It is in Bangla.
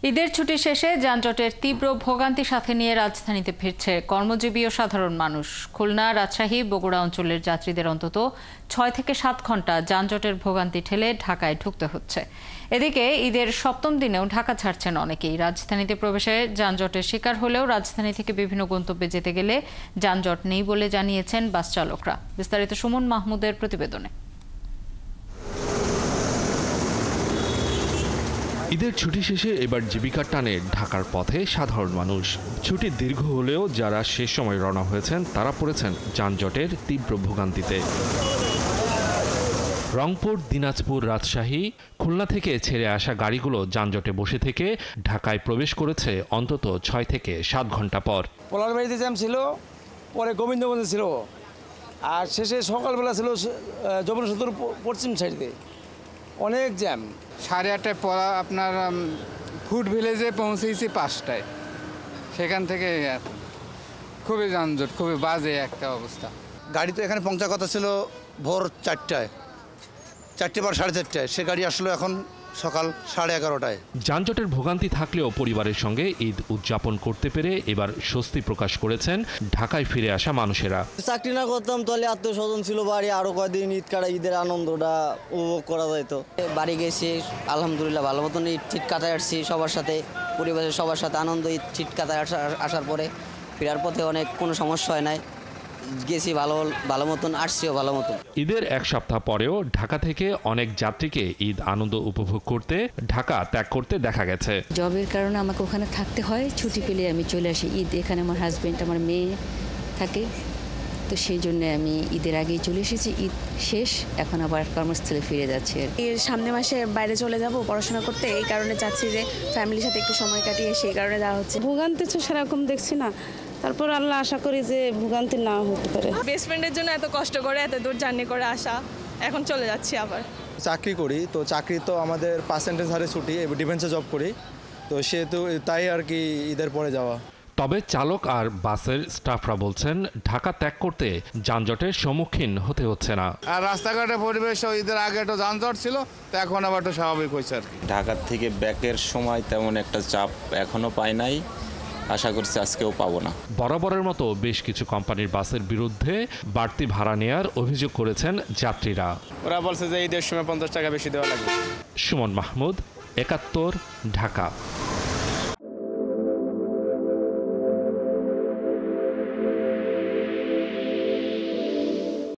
ঈদের ছুটি শেষে যানজটের তীব্র ভোগান্তি সাথে নিয়ে রাজধানীতে ফিরছে কর্মজীবী ও সাধারণ মানুষ। খুলনা, রাজশাহী, বগুড়া অঞ্চলের যাত্রীদের অন্তত ৬ থেকে ৭ ঘন্টা যানজটের ভোগান্তি ঠেলে ঢাকায় ঢুকতে হচ্ছে। এদিকে ঈদের সপ্তম দিনেও ঢাকা ছাড়ছেন অনেকেই। রাজধানীতে প্রবেশে যানজটের শিকার হলেও রাজধানী থেকে বিভিন্ন গন্তব্যে যেতে গেলে যানজট নেই বলে জানিয়েছেন বাস চালকরা। বিস্তারিত সুমন মাহমুদের প্রতিবেদনে। ঈদের ছুটি শেষে এবার জীবিকার টানে ঢাকার পথে সাধারণ মানুষ। ছুটি দীর্ঘ হলেও যারা শেষ সময় রওনা হয়েছেন তারা পড়েছেন যানজটের তীব্র ভোগান্তিতে। রংপুর, দিনাজপুর, রাজশাহী, খুলনা থেকে ছেড়ে আসা গাড়িগুলো যানজটে বসে থেকে ঢাকায় প্রবেশ করেছে অন্তত ৬ থেকে ৭ ঘন্টা পর। পলাশবাড়িতে জ্যাম ছিল, পরে গোবিন্দগঞ্জে ছিল, আর শেষে সকালবেলা ছিল যমুনা সেতুর পশ্চিম সাইডে অনেক জ্যাম। 8:30টায় পড়া আপনার ফুড ভিলেজে পৌঁছেছি 5টায়। সেখান থেকে খুবই যানজট, খুবই বাজে একটা অবস্থা। গাড়ি তো এখানে পৌঁছার কথা ছিল ভোর 4টায়, 4টে বা 4:30টায়। সে গাড়ি আসলো এখন সকাল 11:30টায়। যানজটের ভোগান্তি থাকলেও পরিবারের সঙ্গে ঈদ উদযাপন করতে পেরে এবার স্বস্তি প্রকাশ করেছেন ঢাকায় ফিরে আসা মানুষেরা। চাকরি না করতাম তাহলে আত্মীয় স্বজন ছিল বাড়ি, আরো কয়েকদিন ঈদ কাটা, ঈদের আনন্দটা উপভোগ করা যেত। বাড়ি গেছি আলহামদুলিল্লাহ ভালো মতন ঈদ ঠিক কাটায় আসছি সবার সাথে, পরিবারের সবার সাথে আনন্দ ঈদ ঠিক কাটায় আসার পরে ফেরার পথে অনেক কোনো সমস্যা হয় নাই, গেছি ভালো মতন, আসছিও ভালো মতন। ঈদের এক সপ্তাহ পরেও ঢাকা থেকে অনেক যাত্রীকে ঈদ আনন্দ উপভোগ করতে ঢাকা ত্যাগ করতে দেখা গেছে। জবের কারণে আমাকে ওখানে থাকতে হয়, ছুটি পেলে আমি চলে আসি। ঈদ এখানে আমার হাজবেন্ড, আমার মেয়ে থাকে, তো সেই জন্য আমি ঈদের আগেই চলে এসেছি। ঈদ শেষ, এখন আবার কর্মস্থলে ফিরে যাচ্ছি। এর সামনে মাসে বাইরে চলে যাব পড়াশোনা করতে, এই কারণে চাচ্ছি যে ফ্যামিলির সাথে একটু সময় কাটিয়ে সেই কারণে যাওয়া হচ্ছে। ভোগান্তি তো সেরকম দেখছি না, তারপর আল্লাহ আশা করি যে ভোগান্তি না হতে পারে। বেস্ট ফ্রেন্ডের জন্য এত কষ্ট করে এত দূর জার্নি করে আসা, এখন চলে যাচ্ছি আবার। চাকরি করি, তো চাকরি তো আমাদের পার্সেন্টেজ হারে ছুটি, ডিফেন্সে জব করি, তো সেহেতু তাই আর কি ঈদের পরে যাওয়া। তবে চালক আর বাসের স্টাফরা বলছেন ঢাকা ত্যাগ করতে যানজটের সম্মুখীন হতে হচ্ছে না। আর রাস্তাঘাটের পরিবেশ ঈদের আগে একটু যানজট ছিল, তো এখন আবার একটু স্বাভাবিক হয়েছে আর কি। ঢাকার থেকে ব্যাকের সময় তেমন একটা চাপ এখনো পাই নাই, আশা করছি আজকেও পাবো না। বরাবরের মতো বেশ কিছু কোম্পানির বাসের বিরুদ্ধে বাড়তি ভাড়া নেয়ার অভিযোগ করেছেন যাত্রীরা। ওরা বলছে যে ঈদের সময় 50 টাকা বেশি দেওয়া লাগবে। সুমন মাহমুদ, ৭১, ঢাকা।